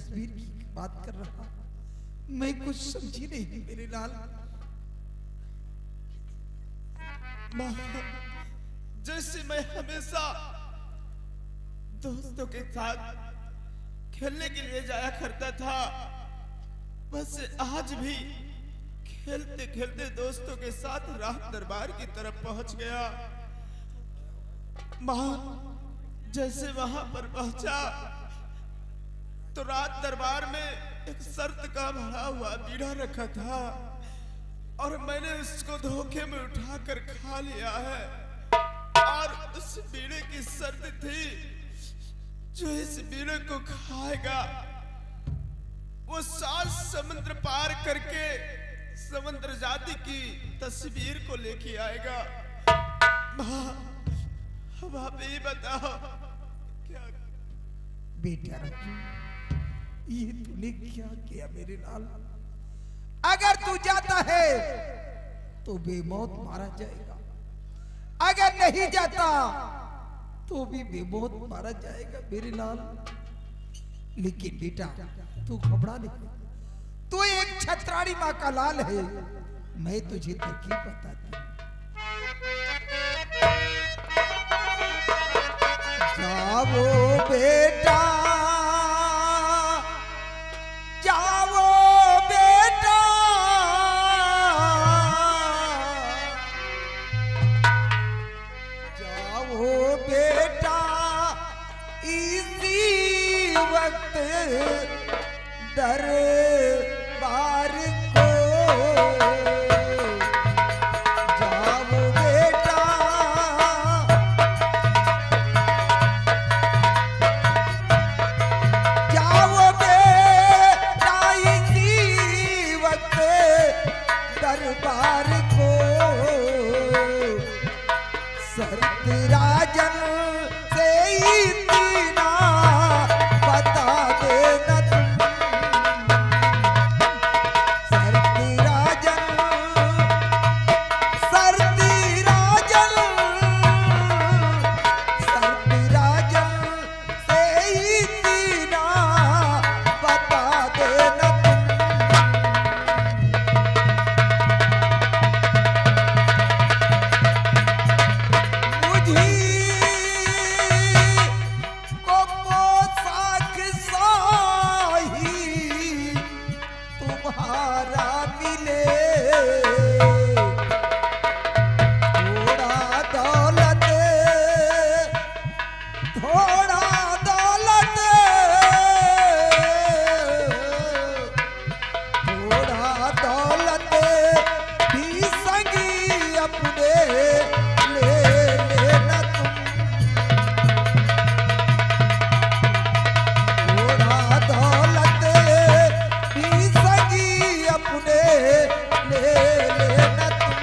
तस्वीर की बात कर रहा, मैं कुछ समझी नहीं मेरे लाल। माँ, जैसे मैं हमेशा दोस्तों के साथ खेलने के लिए जाया करता था, बस आज भी खेलते खेलते दोस्तों के साथ रात दरबार की तरफ पहुंच गया। माँ, जैसे वहां पर पहुंचा तो रात दरबार में एक शर्त का भरा हुआ बीड़ा रखा था और मैंने उसको धोखे में उठाकर खा लिया है। और उस बीड़े की शर्त थी, जो इस बीड़े को खाएगा वो 7 समुद्र पार करके समुद्र जाति की तस्वीर को लेके आएगा। माँ, अब आप ये बताओ क्या? बेटा राजू, ये तूने क्या किया मेरे लाल? अगर तू जाता है तो बेमौत मारा जाएगा, अगर नहीं जाता तो भी बेमौत मारा जाएगा मेरे लाल। लेकिन बेटा तू घबरा नहीं, तू एक छत्राणी माँ का लाल है, मैं तुझे तरकीब बताती हूँ। जाओ बेटा, जाओ बेटा, जाओ बेटा, इसी वक्त दरबार को। जाओ बेटा, जाओ बेटा, इसी वक्त दरबार को। शर्त राजन से इतना बता देना तुम। शर्त राजन, शर्त राजन, शर्त राजन से इतना बता देना तुम। मुझे को पोशाक शाही तुम्हारा मिले, थोड़ा दौलत, थोड़ा दौलत, थोड़ा दौलत भी संगी अपने ले लेना तुम। थोड़ा दौलत भी संगी अपने ले लेना तुम।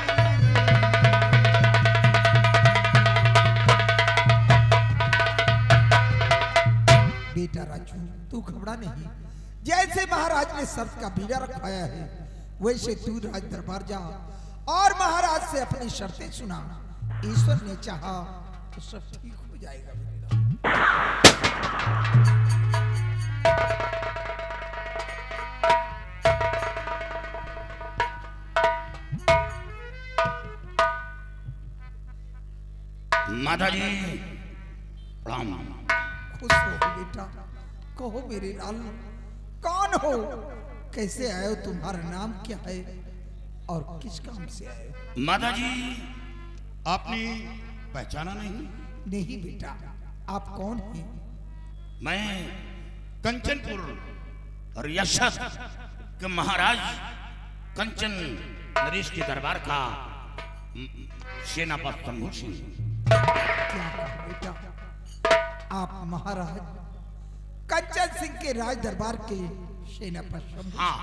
बेटा राजू, तू घबरा नहीं, जैसे महाराज ने शर्त का बीड़ा रखवाया है वैसे तू राज दरबार जा और महाराज से अपनी शर्तें सुना। ईश्वर ने चाहा तो सब ठीक हो जाएगा मेरे लाल। माता जी प्रणाम। खुश हो बेटा, कहो मेरे लाल, कौन हो, कैसे आए हो, तुम्हारा नाम क्या है और किस काम से आए हो? माता जी आपने पहचाना नहीं? नहीं बेटा, आप कौन हैं? मैं कंचनपुर रियासत के महाराज कंचन नरेश के दरबार का सेनापति शंभू सिंह। क्या कहा बेटा, आप महाराज कंचन सिंह के राज दरबार के सेनापति शंभू? हाँ।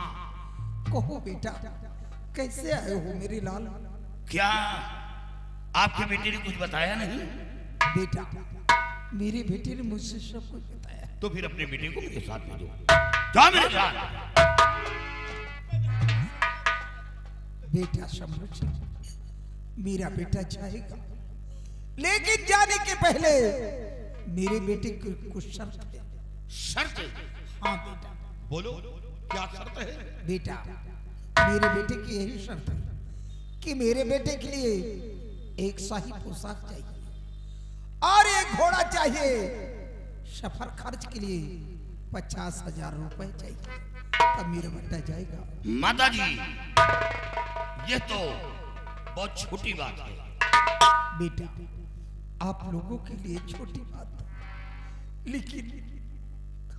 कहो बेटा, कैसे आए हो मेरे लाल? क्या आपके बेटे ने कुछ बताया नहीं? बेटा, मेरे बेटे ने मुझसे सब कुछ बताया। तो फिर अपने बेटे को मेरे साथ भेजो। क्या मेरे साथ? बेटा शंभू सिंह, मेरा बेटा जाएगा, लेकिन जाने के पहले मेरे बेटे की कुछ शर्त है। शर्त? हाँ बेटा। बोलो क्या शर्त है? बेटा, मेरे बेटे की यही शर्त है कि मेरे बेटे के लिए एक शाही पोशाक चाहिए और एक घोड़ा चाहिए। सफर खर्च के लिए 50,000 रुपए चाहिए, तब मेरा बेटा जाएगा। माता जी, ये तो बहुत छोटी बात है। बेटा, आप लोगों के लिए छोटी बात है, लेकिन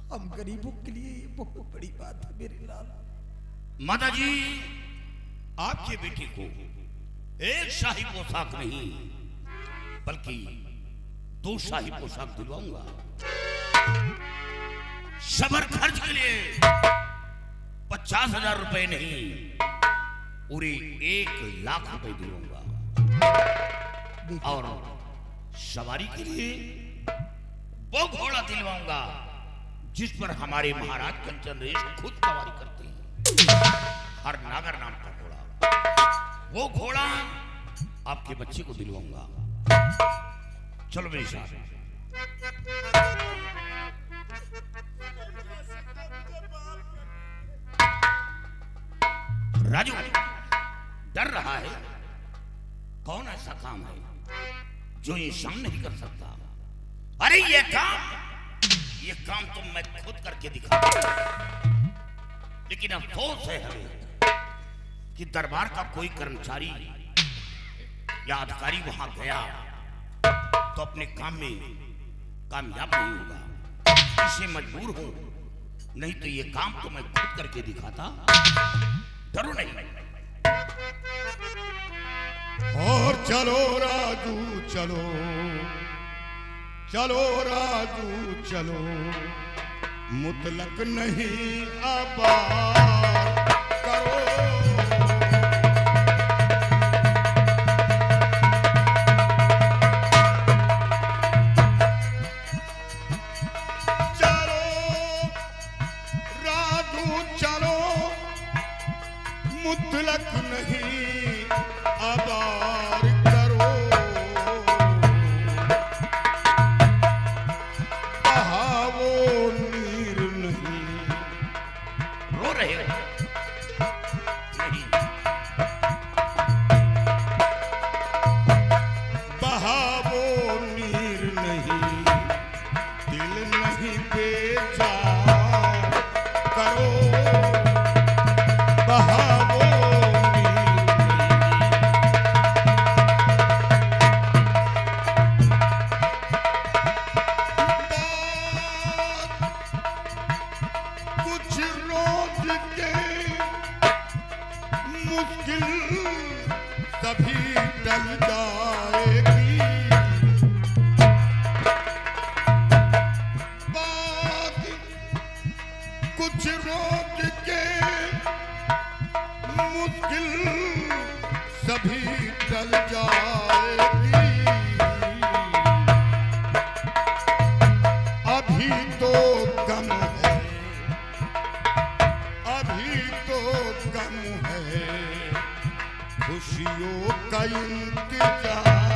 हम गरीबों के लिए ये बहुत बड़ी बात है मेरे लाल। माता जी, आपके बेटे को एक शाही पोशाक नहीं बल्कि 2 शाही पोशाक दिलवाऊंगा। सफर खर्च के लिए 50,000 रुपए नहीं, पूरे 1,00,000 रुपए दिलवाऊंगा। और सवारी के लिए वो घोड़ा दिलवाऊंगा जिस पर हमारे महाराज कंचन रेश खुद सवारी करते हैं, हर नागर नाम का घोड़ा। वो घोड़ा आपके बच्चे को दिलवाऊंगा। चलो मेरे साथ। राजू डर रहा है। कौन ऐसा काम है जो इंसान नहीं कर सकता? अरे ये काम तो मैं खुद करके दिखाता हूं। लेकिन अफसोस है हमें कि दरबार का कोई कर्मचारी या अधिकारी वहां गया तो अपने काम में कामयाब नहीं होगा। इससे मजबूर हूं, नहीं तो ये काम तो मैं खुद करके दिखाता। डरो नहीं। और चलो राजू चलो, चलो राजू चलो, मुतलक नहीं आबाद करो। चलो राजू चलो, मुतलक नहीं आबाद करो। बहावो नीर नहीं। रो रहे हो? नहीं। बहावो नीर नहीं, दिल नहीं बेजार करो। बहावो कुछ रोज के मुश्किल तभी टल जाएगी। बात कुछ रोज के मुश्किल सभी टल जाएगी। अभी तो गम है, अभी तो गम है, खुशियों का इंतजार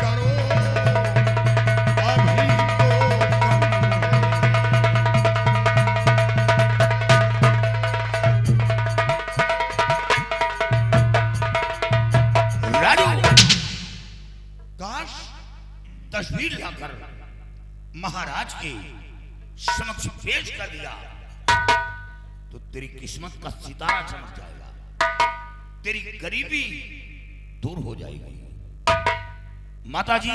करो। अभी तो गम है। राजू, काश तस्वीर लाकर महाराज के समक्ष पेश कर दिया तो तेरी किस्मत का सितारा चमक जाएगा, तेरी गरीबी दूर हो जाएगी। माताजी,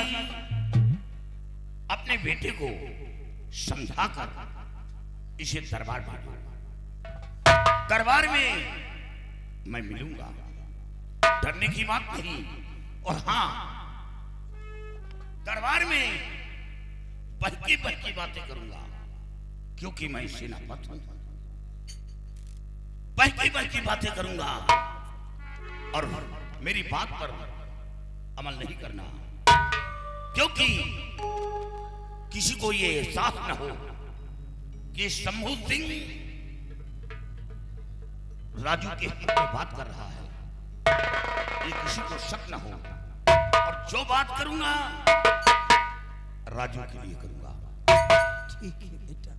अपने बेटे को समझाकर इसे दरबार भेजो। दरबार में मैं मिलूंगा, डरने की बात नहीं। और हां, दरबार में बहकी बहकी बातें करूंगा, क्योंकि मैं सेनापति हूं। बहकी बहकी बातें करूंगा और मेरी बात पर अमल नहीं करना, क्योंकि किसी को ये एहसास न हो कि शंभू सिंह राजू के हित में बात कर रहा है। ये किसी को शक न हो। और जो बात करूंगा राजू के लिए करूंगा। ठीक है बेटा।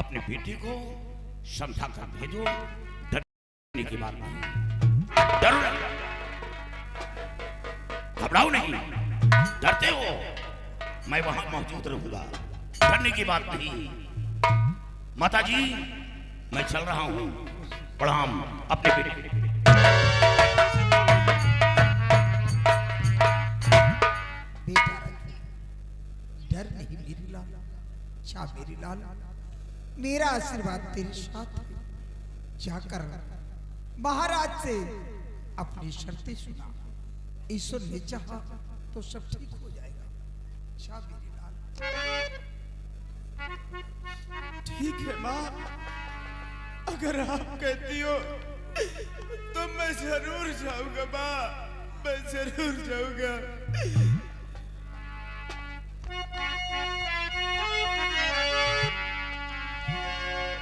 अपने बेटे को समझा कर भेजो, डरने की बात नहीं, डरो नहीं, घबराओ नहीं, डरते हो मैं वहां मौजूद रहूंगा, डरने की बात नहीं। माता जी मैं चल रहा हूं, प्रणाम अपने बेटे। बेटा डर नहीं मेरी लाल, जा मेरी लाल, मेरा आशीर्वाद तेरे साथ है। जाकर महाराज से अपनी शर्तें सुना, ईश्वर ने चाहा तो सब ठीक हो जाएगा। जा मेरी लाल। ठीक है माँ, अगर आप कहती हो तो मैं जरूर जाऊंगा माँ, मैं जरूर जाऊंगा।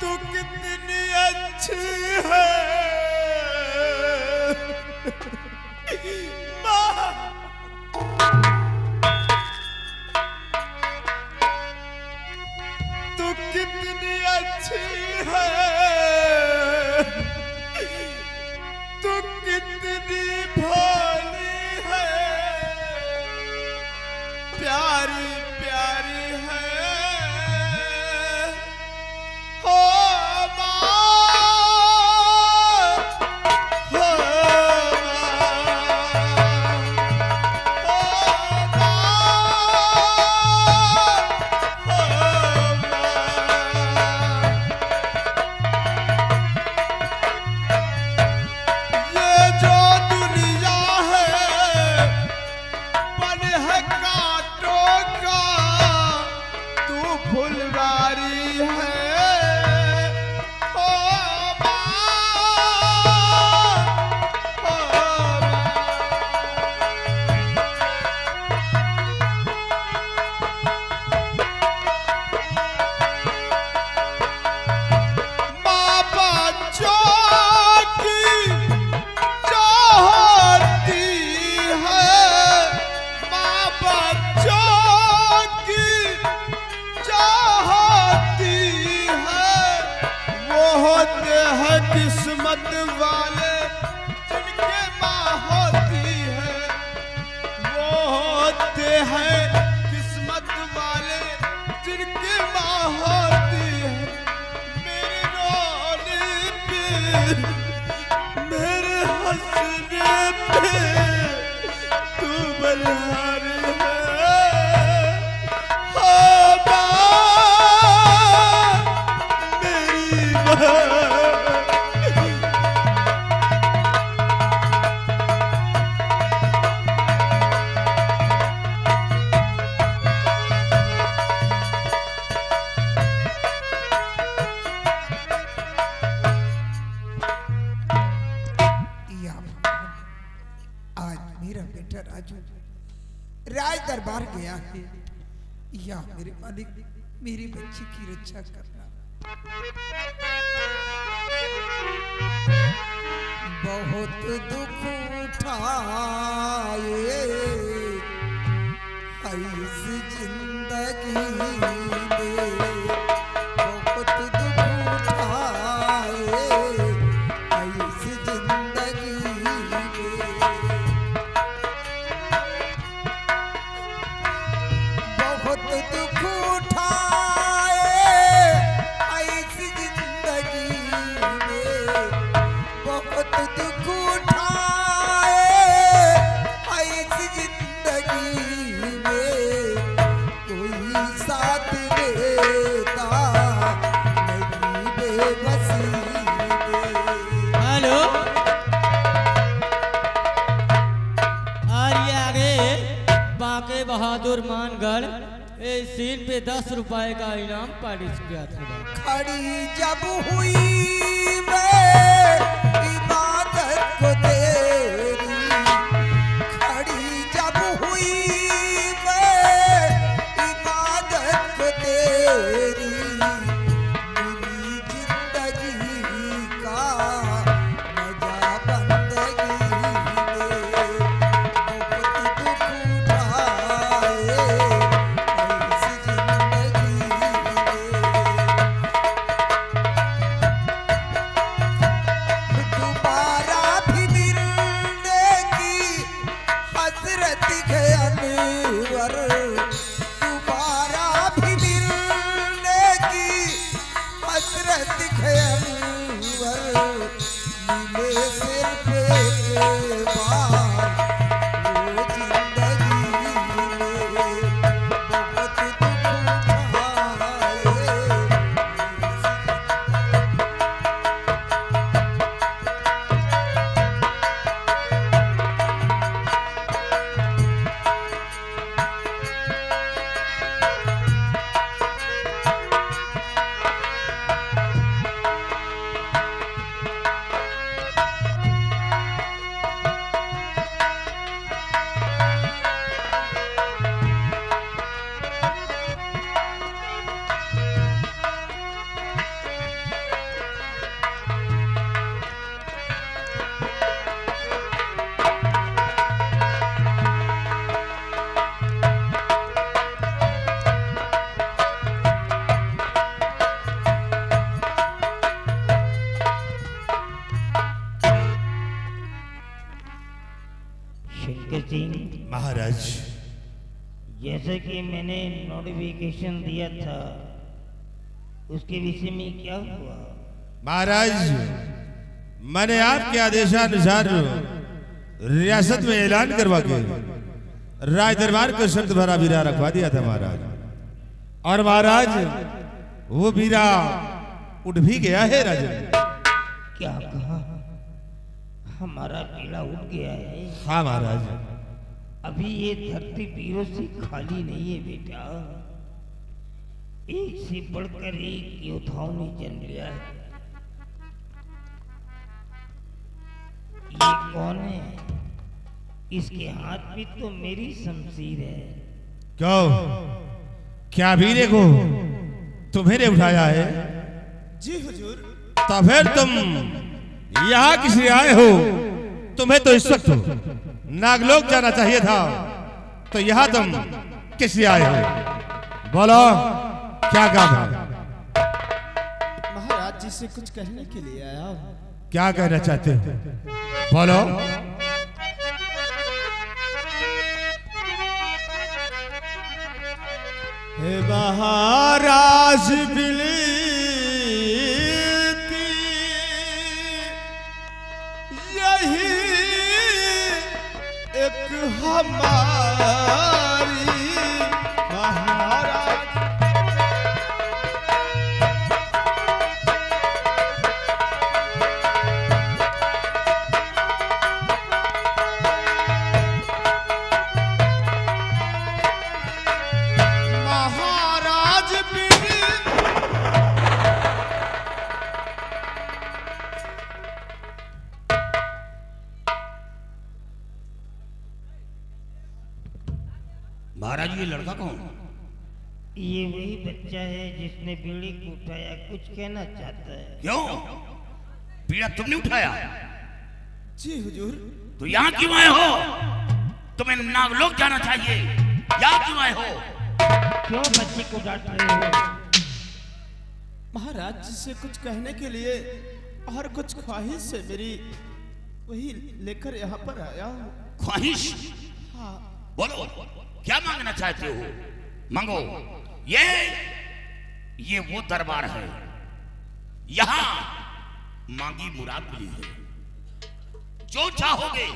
तू कितनी अच्छी है माँ, तू कितनी अच्छी है, तू कितनी भोली है, प्यारी प्यारी है हो माँ, हो किस्मत वाले जिनके माँ होती है, वो होते हैं किस्मत वाले जिनके माँ होती है। मेरे रोने पे, मेरे हंसने पे तू बलिहार है हो माँ, मेरी माँ। राज दरबार गया है, या मेरे मालिक मेरी बच्ची की रक्षा करना। बहुत दुख उठाए इस जिंदगी में, बहुत दुख उठाए इस जिंदगी में, बहुत दुख उठाए इस जिंदगी में, बहुत दुख उठाए इस जिंदगी में, कोई साथ देता नहीं बेबसी में। हेलो, और ये आगे बांके बहादुर मानगढ़ इस सीन पे 10 रुपए का इनाम पारिश किया था। खड़ी जब हुई मैं इबादत को तेरी, खड़ी जब हुई मैं इबादत को तेरी, मेरी जिंदगी का मजा बंदगी में, बहुत दुख उठाए इस जिंदगी में। दिखे अनवर दोबारा भी मिलने की हसरत दिखे अनवर मिले सिर्फ एक बार वो जिंदगी में बहुत दुख उठाए। शंकर सिंह महाराज, जैसे कि मैंने नोटिफिकेशन दिया था उसके विषय में क्या हुआ? महाराज, मैंने आपके आदेशानुसार रियासत में ऐलान करवा के राज दरबार को शब्द भरा बीरा रखवा दिया था महाराज। और महाराज वो बीरा उठ भी गया है राजन। क्या कहा? हमारा पीड़ा उठ गया है? हाँ महाराज। अभी ये धरती पीरों से खाली नहीं है बेटा। एक से बढ़कर एक योद्धाओं ने जन्म लिया है। ये कौन है? इसके हाथ में तो मेरी शमशीर है। क्यों, क्या वीरे को तुम्हें उठाया है? जी हुजूर। तो फिर तुम यहाँ किस लिए आए हो? तुम्हें तो इस वक्त नागलोक जाना चाहिए था, तो यहाँ तुम किस लिए आए हो? बोलो, क्या काम है? महाराज जी से कुछ कहने के लिए आया हूं। क्या कहना चाहते हो? बोलो। हे महाराज बिलीती यही एक हमारी महाराज। महाराज महाराज, ये लड़का कौन? ये वही बच्चा है जिसने बीड़ी को उठाया। कुछ कहना चाहता है। क्यों, पीड़ा तुमने उठाया? जी हुजूर। तो यहाँ क्यों आए हो? तुम्हें नागलोक जाना चाहिए, यहाँ क्यों आए हो? क्यों बच्चे को डांट रहे हो? महाराज जी से कुछ कहने के लिए और कुछ ख्वाहिश है मेरी, वही लेकर यहाँ पर आया हूँ। ख्वाहिश? हाँ। बोलो, क्या मांगना चाहते हो? मांगो। ये वो दरबार है, यहाँ मांगी मुराद मिली है। जो चाहोगे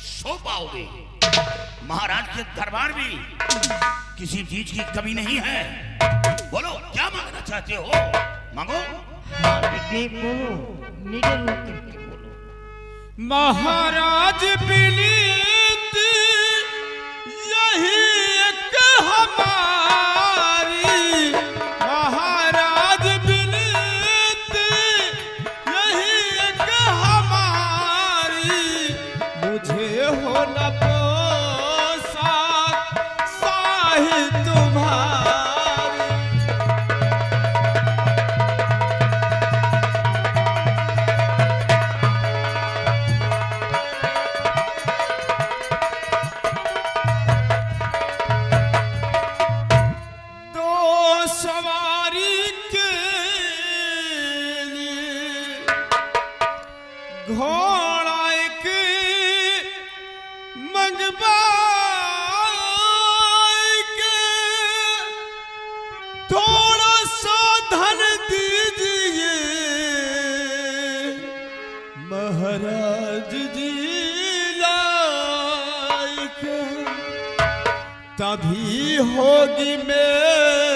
सो पाओगे। महाराज के दरबार में किसी चीज की कमी नहीं है। बोलो, क्या मांगना चाहते हो? मांगो। हाँ, निकले बोलो, निकल करके बोलो। महाराज बिलीत यही एक हमारी। महाराज बिलीत यही एक हमारी। मुझे हो न पोसा साही तुम्हारी। तभी होगी मेरी